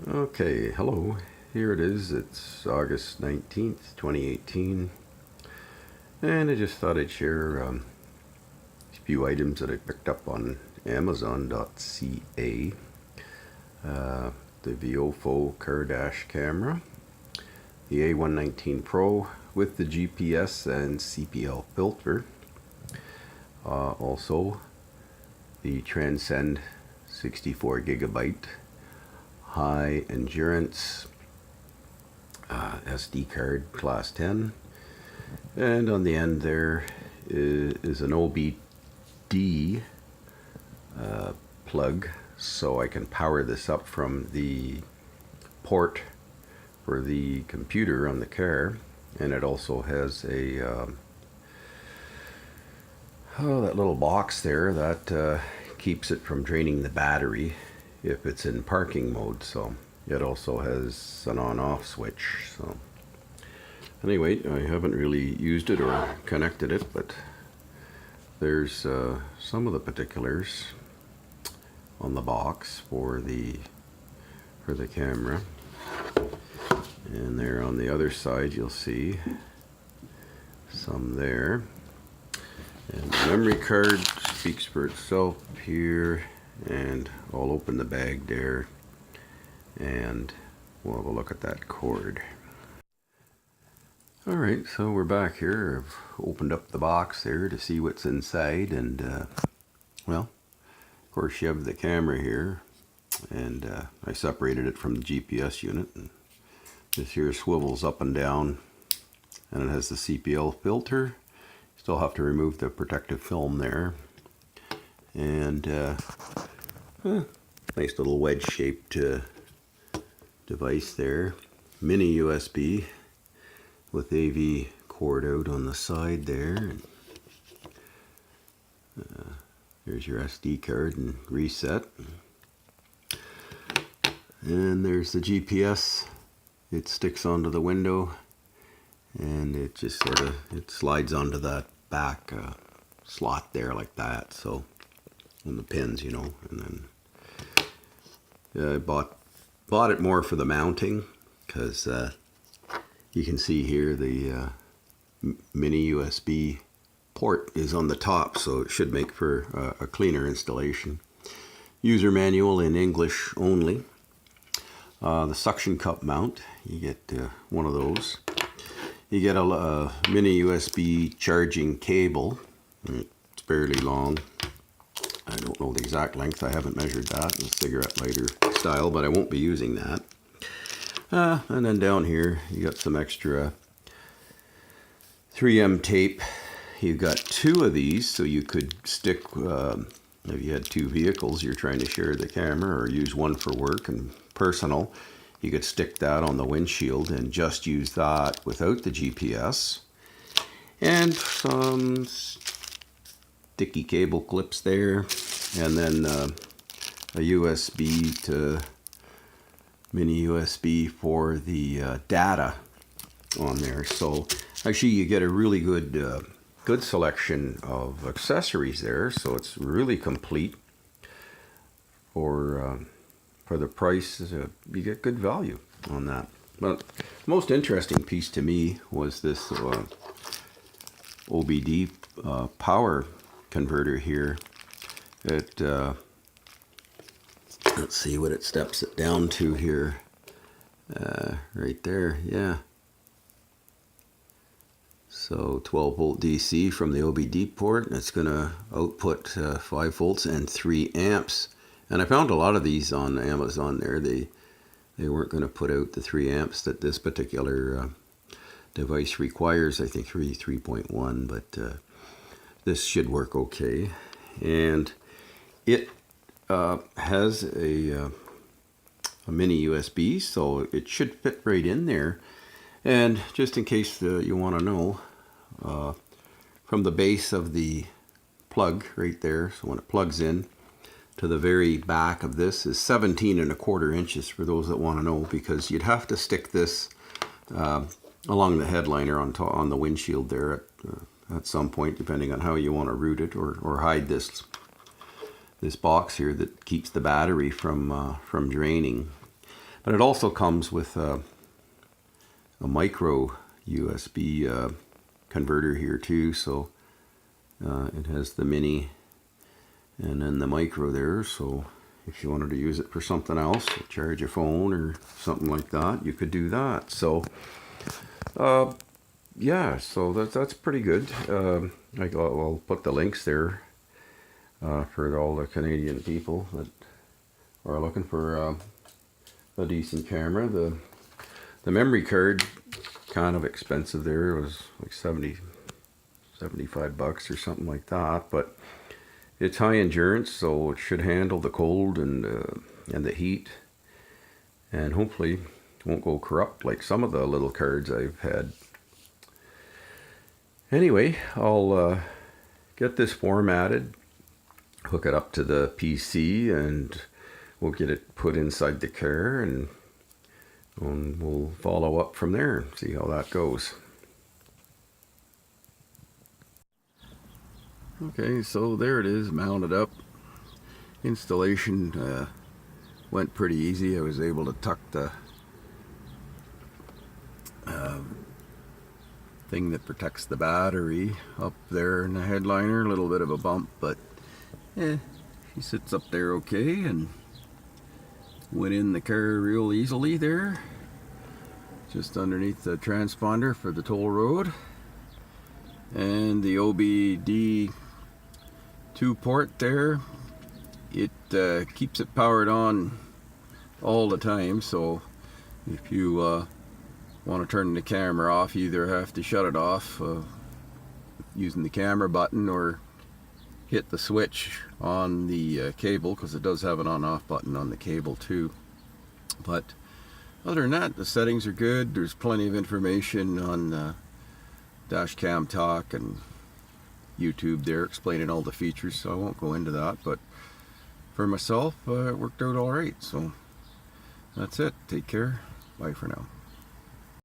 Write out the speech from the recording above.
Okay, hello. Here it is. It's August 19th, 2018. And I just thought I'd share a few items that I picked up on Amazon.ca. The Viofo car dash camera, the A119 Pro with the GPS and CPL filter. Also, the Transcend 64 gigabyte high endurance SD card class 10, and on the end there is an OBD plug, so I can power this up from the port for the computer on the car. And it also has a that little box there that keeps it from draining the battery if it's in parking mode. So it also has an on-off switch. So anyway, I haven't really used it or connected it, but there's some of the particulars on the box for the camera. And there on the other side you'll see some there. And the memory card speaks for itself here, and I'll open the bag there and we'll have a look at that cord. Alright, so we're back here. I've opened up the box there to see what's inside, and well, of course you have the camera here, and I separated it from the GPS unit, and this here swivels up and down, and it has the CPL filter. Still have to remove the protective film there, and nice little wedge shaped device there. Mini USB with AV cord out on the side there. There's your SD card and reset. And there's the GPS. It sticks onto the window, and it just it slides onto that back slot there like that. So on the pins, you know. And then I bought it more for the mounting, because you can see here the mini USB port is on the top, so it should make for a cleaner installation. User manual in English only. The suction cup mount, you get one of those. You get a mini USB charging cable. It's fairly long. I don't know the exact length. I haven't measured that in a cigarette lighter style, but I won't be using that. And then down here, you got some extra 3M tape. You've got two of these, so you could stick, if you had two vehicles, you're trying to share the camera or use one for work and personal, you could stick that on the windshield and just use that without the GPS. And some sticky cable clips there, and then a USB to mini USB for the data on there. So actually you get a really good good selection of accessories there, so it's really complete for the price. You get good value on that. But the most interesting piece to me was this OBD power converter here. It let's see what it steps it down to here. Right there, yeah. So 12 volt DC from the OBD port, and it's going to output 5 volts and 3 amps. And I found a lot of these on Amazon there. They weren't going to put out the 3 amps that this particular device requires. I think 3.1, but this should work okay. And it has a mini USB, so it should fit right in there. And just in case you want to know, from the base of the plug right there, so when it plugs in, to the very back of this is 17.25 inches, for those that want to know, because you'd have to stick this along the headliner on the windshield there at some point, depending on how you want to route it, or hide this box here that keeps the battery from draining. But it also comes with a micro USB converter here too, so it has the mini and then the micro there, so if you wanted to use it for something else, charge your phone or something like that, you could do that. So yeah, so that's pretty good. I'll put the links there for all the Canadian people that are looking for a decent camera. The memory card, kind of expensive there. It was like 75 bucks or something like that, but it's high endurance, so it should handle the cold and the heat, and hopefully won't go corrupt like some of the little cards I've had. Anyway, I'll get this formatted, hook it up to the PC, and we'll get it put inside the car, and we'll follow up from there and see how that goes. Okay, so there it is, mounted up. Installation went pretty easy. I was able to tuck the thing that protects the battery up there in the headliner. A little bit of a bump, but she sits up there okay, and went in the car real easily there, just underneath the transponder for the toll road. And the OBD 2 port there, it keeps it powered on all the time, so if you want to turn the camera off, you either have to shut it off using the camera button or hit the switch on the cable, because it does have an on-off button on the cable too. But other than that, the settings are good. There's plenty of information on Dashcam Talk and YouTube there explaining all the features, so I won't go into that, but for myself it worked out alright. So that's it. Take care. Bye for now.